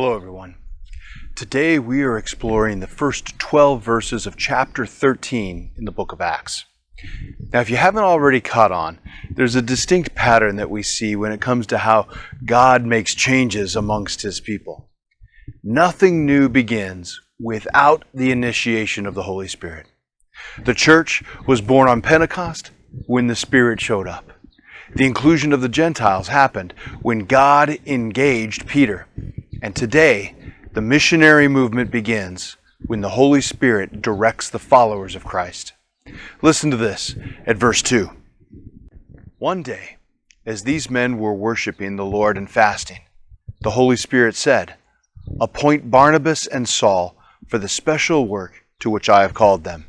Hello everyone. Today we are exploring the first 12 verses of chapter 13 in the book of Acts. Now if you haven't already caught on, there's a distinct pattern that we see when it comes to how God makes changes amongst His people. Nothing new begins without the initiation of the Holy Spirit. The church was born on Pentecost when the Spirit showed up. The inclusion of the Gentiles happened when God engaged Peter. And today, the missionary movement begins when the Holy Spirit directs the followers of Christ. Listen to this at verse 2. One day, as these men were worshiping the Lord and fasting, the Holy Spirit said, "Appoint Barnabas and Saul for the special work to which I have called them."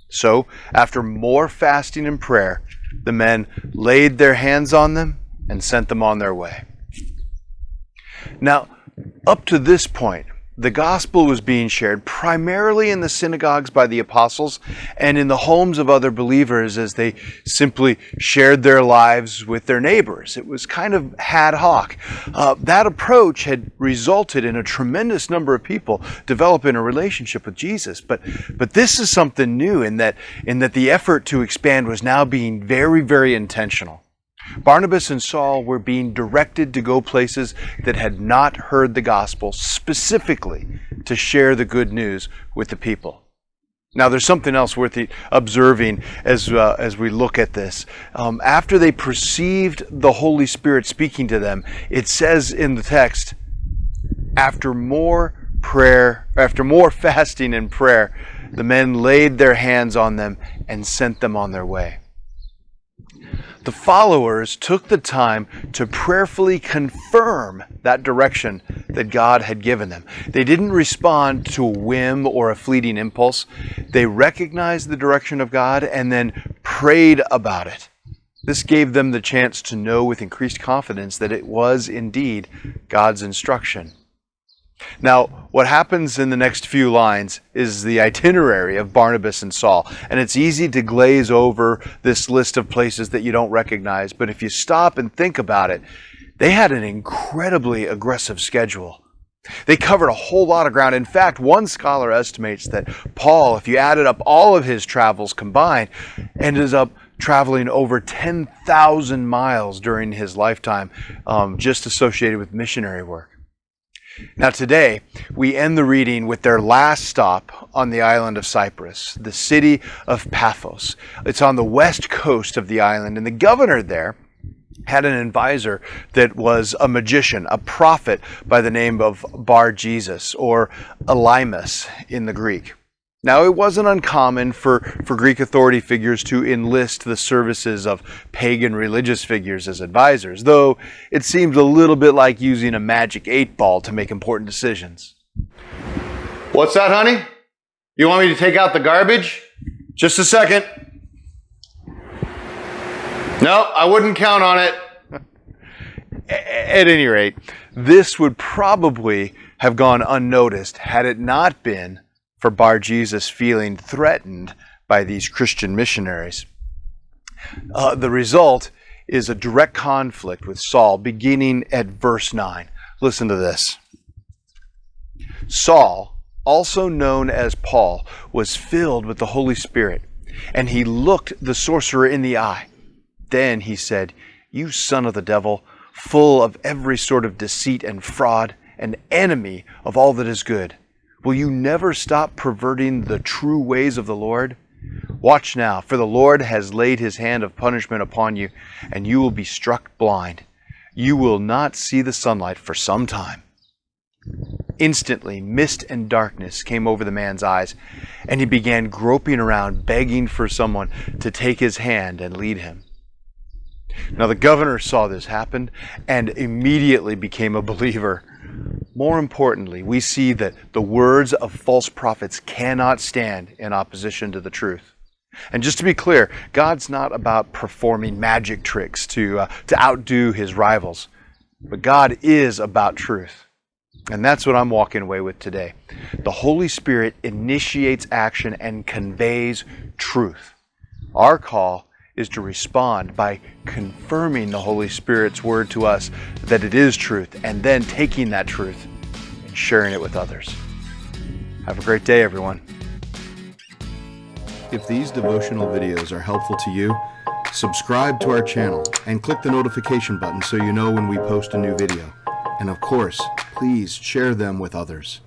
So, after more fasting and prayer, the men laid their hands on them and sent them on their way. Now, up to this point, the gospel was being shared primarily in the synagogues by the apostles and in the homes of other believers as they simply shared their lives with their neighbors. It was kind of ad hoc. That approach had resulted in a tremendous number of people developing a relationship with Jesus. But this is something new in that the effort to expand was now being very, very intentional. Barnabas and Saul were being directed to go places that had not heard the gospel, specifically to share the good news with the people. Now, there's something else worth observing as we look at this. After they perceived the Holy Spirit speaking to them, it says in the text, after more fasting and prayer, the men laid their hands on them and sent them on their way. The followers took the time to prayerfully confirm that direction that God had given them. They didn't respond to a whim or a fleeting impulse. They recognized the direction of God and then prayed about it. This gave them the chance to know with increased confidence that it was indeed God's instruction. Now, what happens in the next few lines is the itinerary of Barnabas and Saul. And it's easy to glaze over this list of places that you don't recognize. But if you stop and think about it, they had an incredibly aggressive schedule. They covered a whole lot of ground. In fact, one scholar estimates that Paul, if you added up all of his travels combined, ended up traveling over 10,000 miles during his lifetime, just associated with missionary work. Now today, we end the reading with their last stop on the island of Cyprus, the city of Paphos. It's on the west coast of the island, and the governor there had an advisor that was a magician, a prophet by the name of Bar Jesus, or Elymas in the Greek. Now, it wasn't uncommon for Greek authority figures to enlist the services of pagan religious figures as advisors, though it seemed a little bit like using a magic 8-ball to make important decisions. What's that, honey? You want me to take out the garbage? Just a second. No, I wouldn't count on it. At any rate, this would probably have gone unnoticed had it not been for Bar Jesus feeling threatened by these Christian missionaries. The result is a direct conflict with Saul beginning at verse 9. Listen to this. Saul, also known as Paul, was filled with the Holy Spirit, and he looked the sorcerer in the eye. Then he said, "You son of the devil, full of every sort of deceit and fraud, an enemy of all that is good. Will you never stop perverting the true ways of the Lord? Watch now, for the Lord has laid His hand of punishment upon you, and you will be struck blind. You will not see the sunlight for some time." Instantly, mist and darkness came over the man's eyes, and he began groping around, begging for someone to take his hand and lead him. Now the governor saw this happen and immediately became a believer. More importantly, we see that the words of false prophets cannot stand in opposition to the truth. And just to be clear, God's not about performing magic tricks to outdo His rivals, but God is about truth. And that's what I'm walking away with today. The Holy Spirit initiates action and conveys truth. Our call is to respond by confirming the Holy Spirit's word to us that it is truth, and then taking that truth and sharing it with others. Have a great day, everyone. If these devotional videos are helpful to you, subscribe to our channel and click the notification button so you know when we post a new video. And of course, please share them with others.